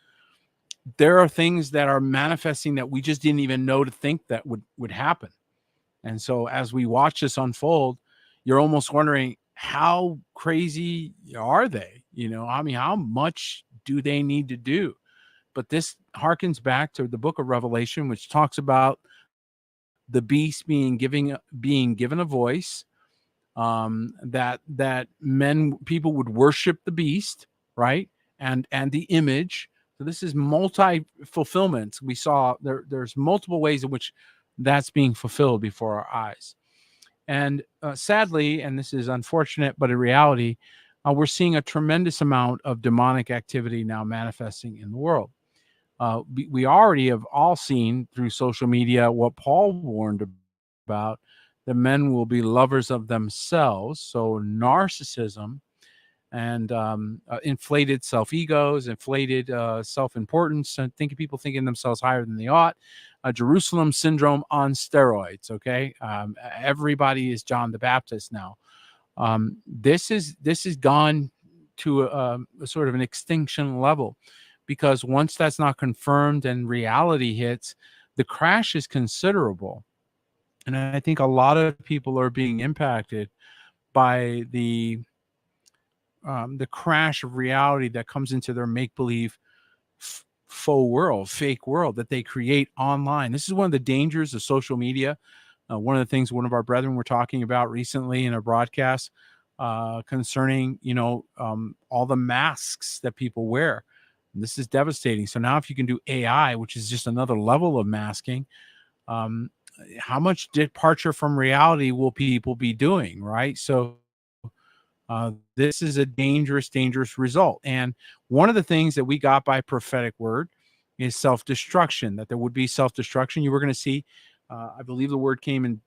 there are things that are manifesting that we just didn't even know to think that would happen. And so as we watch this unfold, you're almost wondering, how crazy are they? I mean, how much do they need to do? But this harkens back to the book of Revelation, which talks about the beast being given a voice, that people would worship the beast, right? And the image. So this is multi fulfillment. We saw there's multiple ways in which that's being fulfilled before our eyes. And sadly, and this is unfortunate, but in reality, we're seeing a tremendous amount of demonic activity now manifesting in the world. We already have all seen through social media what Paul warned about: the men will be lovers of themselves. So narcissism and inflated self-egos, inflated self-importance, and people thinking themselves higher than they ought. Jerusalem syndrome on steroids. Okay, everybody is John the Baptist now. This is gone to a sort of an extinction level, because once that's not confirmed and reality hits, the crash is considerable. And I think a lot of people are being impacted by the crash of reality that comes into their make-believe faux world, fake world that they create online. This is one of the dangers of social media. One of the things one of our brethren were talking about recently in a broadcast concerning, all the masks that people wear. And this is devastating. So now if you can do AI, which is just another level of masking, how much departure from reality will people be doing, right? So this is a dangerous result. And one of the things that we got by prophetic word is self-destruction, that there would be self-destruction. You were going to see, I believe the word came in,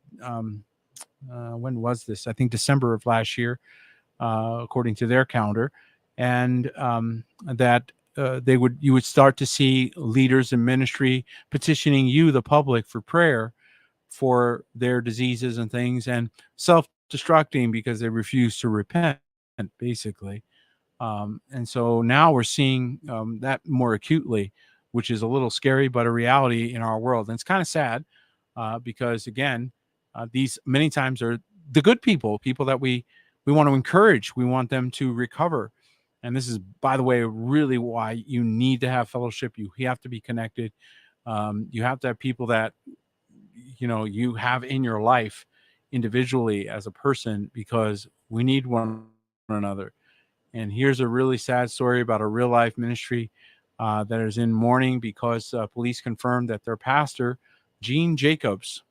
when was this? I think December of last year, according to their calendar, and that you would start to see leaders in ministry petitioning you, the public, for prayer for their diseases and things, and self-destructing because they refuse to repent, basically. And so now we're seeing that more acutely, which is a little scary, but a reality in our world. And it's kind of sad because, again, these many times are the good people, people that we want to encourage. We want them to recover. And this is, by the way, really why you need to have fellowship. You have to be connected. You have to have people that you have in your life individually as a person, because we need one another. And here's a really sad story about a real life ministry that is in mourning because police confirmed that their pastor, Gene Jacobs,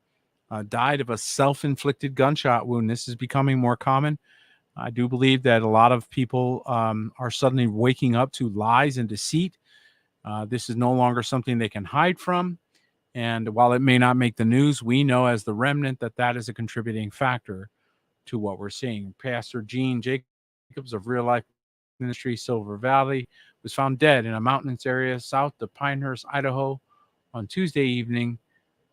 died of a self-inflicted gunshot wound. This is becoming more common. I do believe that a lot of people are suddenly waking up to lies and deceit. This is no longer something they can hide from. And while it may not make the news, we know as the remnant that that is a contributing factor to what we're seeing. Pastor Gene Jacobs of Real Life Ministry, Silver Valley, was found dead in a mountainous area south of Pinehurst, Idaho, on Tuesday evening.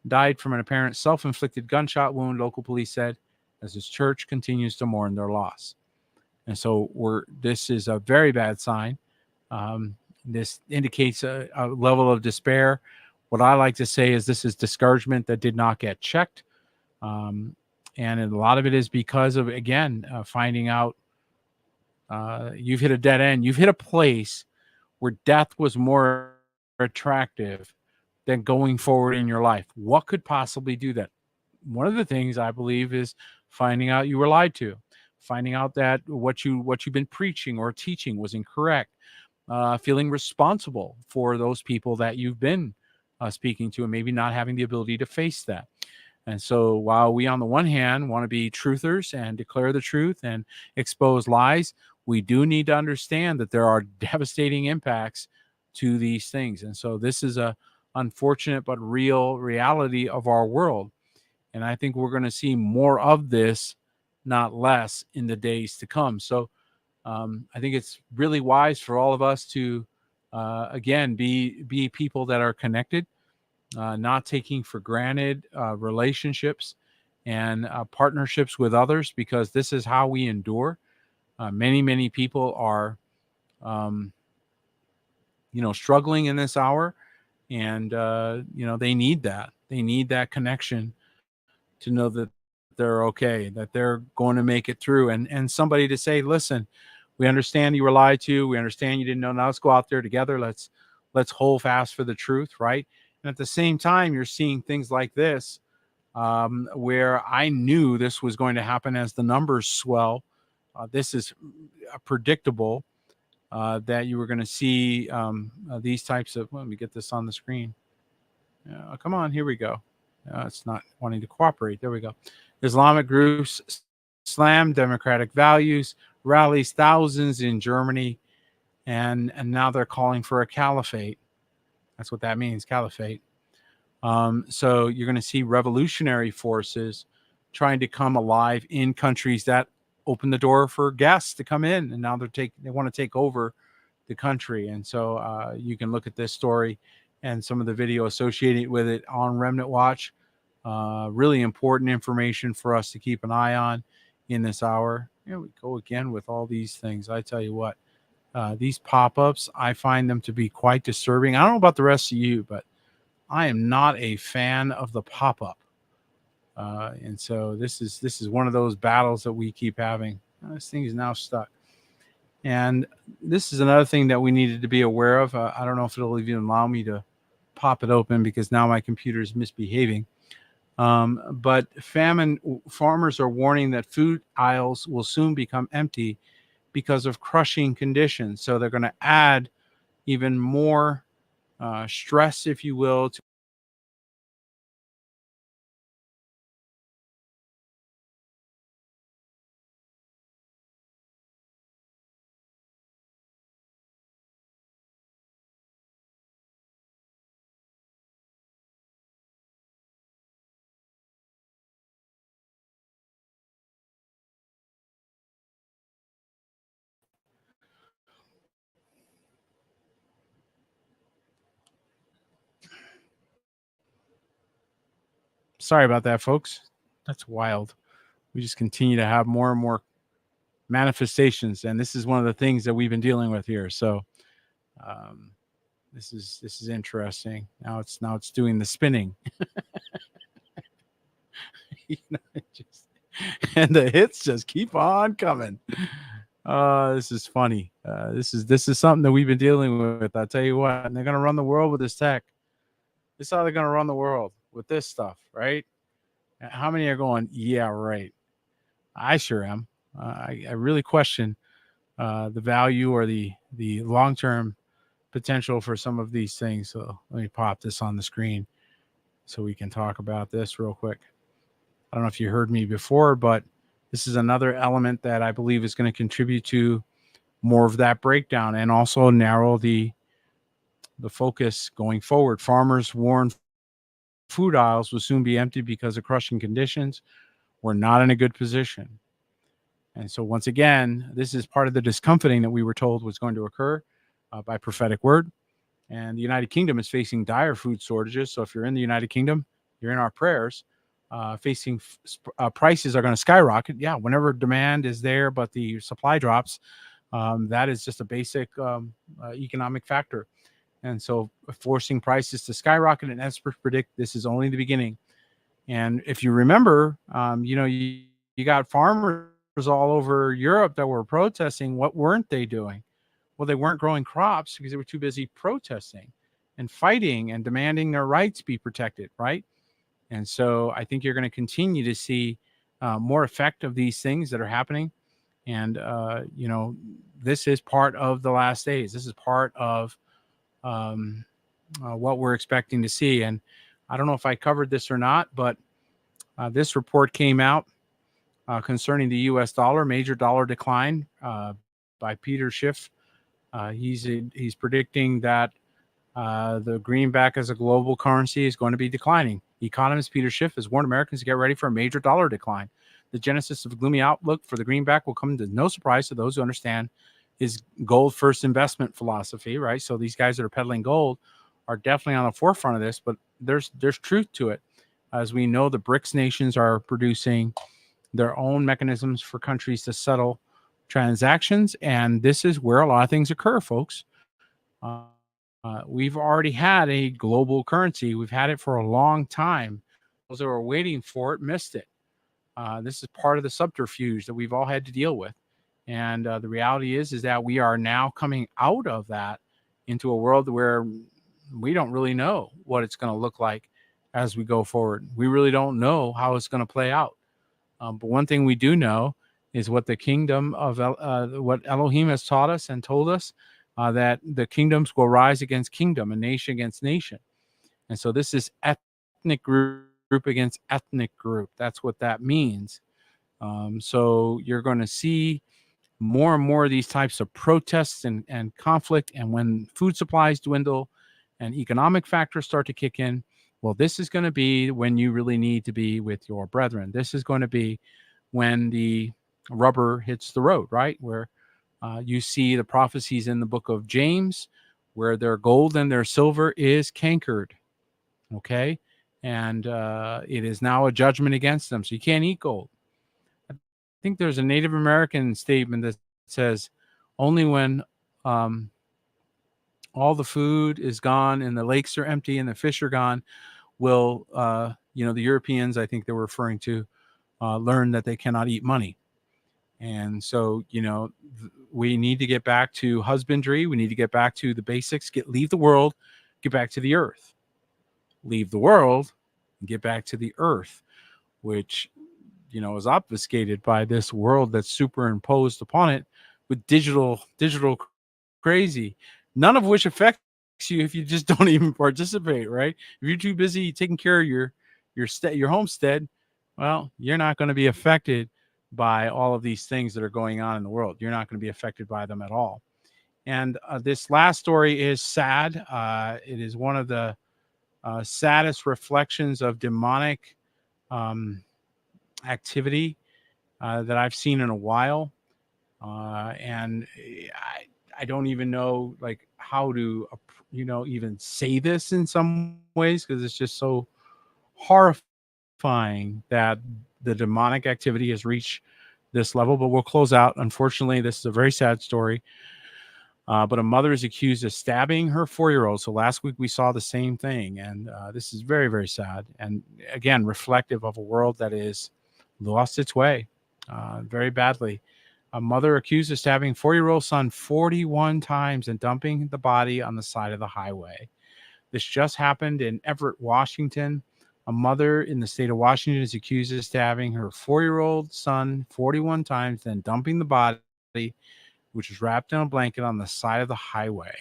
Died from an apparent self-inflicted gunshot wound, local police said, as his church continues to mourn their loss. And so this is a very bad sign. This indicates a level of despair. What I like to say is this is discouragement that did not get checked. And a lot of it is because of, again, finding out you've hit a dead end. You've hit a place where death was more attractive than going forward in your life. What could possibly do that? One of the things I believe is finding out you were lied to, finding out that what you've been preaching or teaching was incorrect, feeling responsible for those people that you've been speaking to, and maybe not having the ability to face that. And so while we, on the one hand, want to be truthers and declare the truth and expose lies, we do need to understand that there are devastating impacts to these things. And so this is a unfortunate but real reality of our world. And I think we're going to see more of this, not less, in the days to come. So I think it's really wise for all of us to, again, be people that are connected, not taking for granted relationships and partnerships with others, because this is how we endure. Many people are, struggling in this hour, and they need that. They need that connection to know that they're okay, that they're going to make it through, and somebody to say, listen, we understand you were lied to. We understand you didn't know. Now let's go out there together. Let's hold fast for the truth, right? And at the same time, you're seeing things like this, where I knew this was going to happen as the numbers swell. This is predictable, that you were going to see these types of. Let me get this on the screen. Come on, here we go. It's not wanting to cooperate. There we go. Islamic groups slam democratic values, rallies thousands in Germany, and now they're calling for a caliphate. That's what that means, caliphate. So you're going to see revolutionary forces trying to come alive in countries that open the door for guests to come in, and now they want to take over the country. And so you can look at this story and some of the video associated with it on Remnant Watch. Really important information for us to keep an eye on in this hour. Here we go again with all these things. I tell you what, these pop-ups, I find them to be quite disturbing. I don't know about the rest of you, but I am not a fan of the pop-up. And so this is one of those battles that we keep having. This thing is now stuck. And this is another thing that we needed to be aware of. I don't know if it'll even allow me to pop it open because now my computer is misbehaving. But farmers are warning that food aisles will soon become empty because of crushing conditions. So they're going to add even more stress, if you will, to Sorry about that, folks. That's wild. We just continue to have more and more manifestations, and this is one of the things that we've been dealing with here. So um, this is interesting. Now it's doing the spinning. And the hits just keep on coming. This is funny. This is something that we've been dealing with. I'll tell you what, and they're gonna run the world with this tech. This is how they're gonna run the world with this stuff, right? How many are going? Yeah, right. I sure am. I really question the value or the long term potential for some of these things. So let me pop this on the screen so we can talk about this real quick. I don't know if you heard me before, but this is another element that I believe is going to contribute to more of that breakdown and also narrow the focus going forward. Farmers warn food aisles will soon be empty because of crushing conditions. We're not in a good position. And so once again, this is part of the discomfiting that we were told was going to occur by prophetic word. And the United Kingdom is facing dire food shortages. So if you're in the United Kingdom, you're in our prayers. Facing prices are going to skyrocket. Yeah, whenever demand is there, but the supply drops, that is just a basic economic factor. And so forcing prices to skyrocket, and experts predict this is only the beginning. And if you remember, you got farmers all over Europe that were protesting. What weren't they doing? Well, they weren't growing crops because they were too busy protesting and fighting and demanding their rights be protected, right? And so I think you're going to continue to see more effect of these things that are happening. And, this is part of the last days. This is part of what we're expecting to see. And I don't know if I covered this or not, but this report came out concerning the U.S. dollar, major dollar decline by Peter Schiff. He's predicting that the greenback as a global currency is going to be declining. Economist Peter Schiff has warned Americans to get ready for a major dollar decline. The genesis of a gloomy outlook for the greenback will come to no surprise to those who understand his gold first investment philosophy, right? So these guys that are peddling gold are definitely on the forefront of this, but there's truth to it. As we know, the BRICS nations are producing their own mechanisms for countries to settle transactions, and this is where a lot of things occur, folks. We've already had a global currency. We've had it for a long time. Those that were waiting for it missed it. This is part of the subterfuge that we've all had to deal with. And the reality is that we are now coming out of that into a world where we don't really know what it's going to look like as we go forward. We really don't know how it's going to play out. But one thing we do know is what the kingdom of what Elohim has taught us and told us, that the kingdoms will rise against kingdom and nation against nation. And so this is ethnic group against ethnic group. That's what that means. So you're going to see more and more of these types of protests and conflict. And when food supplies dwindle and economic factors start to kick in, well, this is going to be when you really need to be with your brethren. This is going to be when the rubber hits the road, right? Where you see the prophecies in the book of James, where their gold and their silver is cankered. Okay. And it is now a judgment against them. So you can't eat gold. I think there's a Native American statement that says only when all the food is gone and the lakes are empty and the fish are gone will, the Europeans, I think they were referring to, learn that they cannot eat money. And so, we need to get back to husbandry. We need to get back to the basics, leave the world, get back to the earth, leave the world and get back to the earth, which, is obfuscated by this world that's superimposed upon it with digital crazy, none of which affects you if you just don't even participate, right? If you're too busy taking care of your homestead, well, you're not going to be affected by all of these things that are going on in the world. You're not going to be affected by them at all. And this last story is sad. It is one of the saddest reflections of demonic activity that I've seen in a while. And I don't even know how to, even say this in some ways, because it's just so horrifying that the demonic activity has reached this level. But we'll close out. Unfortunately, this is a very sad story. But a mother is accused of stabbing her 4-year-old. So last week we saw the same thing. And this is very, very sad. And again, reflective of a world that is lost its way very badly. A mother accused of stabbing 4-year-old son 41 times and dumping the body on the side of the highway. This just happened in Everett, Washington. A mother in the state of Washington is accused of stabbing her 4-year-old son 41 times, then dumping the body, which is wrapped in a blanket, on the side of the highway.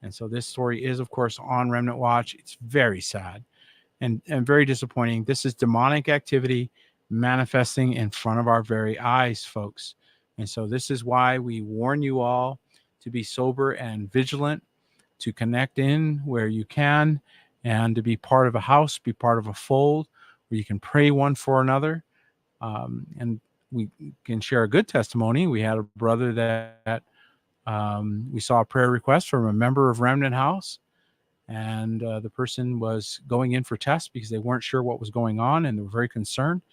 And so this story is, of course, on Remnant Watch. It's very sad and very disappointing. This is demonic activity manifesting in front of our very eyes, folks. And so this is why we warn you all to be sober and vigilant, to connect in where you can, and to be part of a house, be part of a fold where you can pray one for another. And we can share a good testimony. We had a brother that we saw a prayer request from a member of Remnant House, and the person was going in for tests because they weren't sure what was going on, and they were very concerned.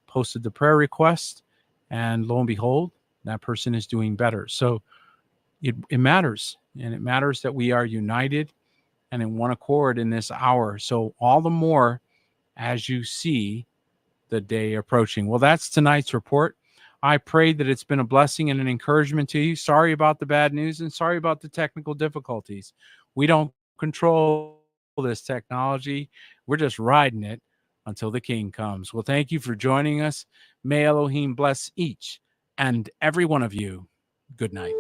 Posted the prayer request, and lo and behold, that person is doing better. So it matters, and it matters that we are united and in one accord in this hour. So all the more as you see the day approaching. Well, that's tonight's report. I pray that it's been a blessing and an encouragement to you. Sorry about the bad news and sorry about the technical difficulties. We don't control this technology. We're just riding it until the King comes. Well, thank you for joining us. May Elohim bless each and every one of you. Good night.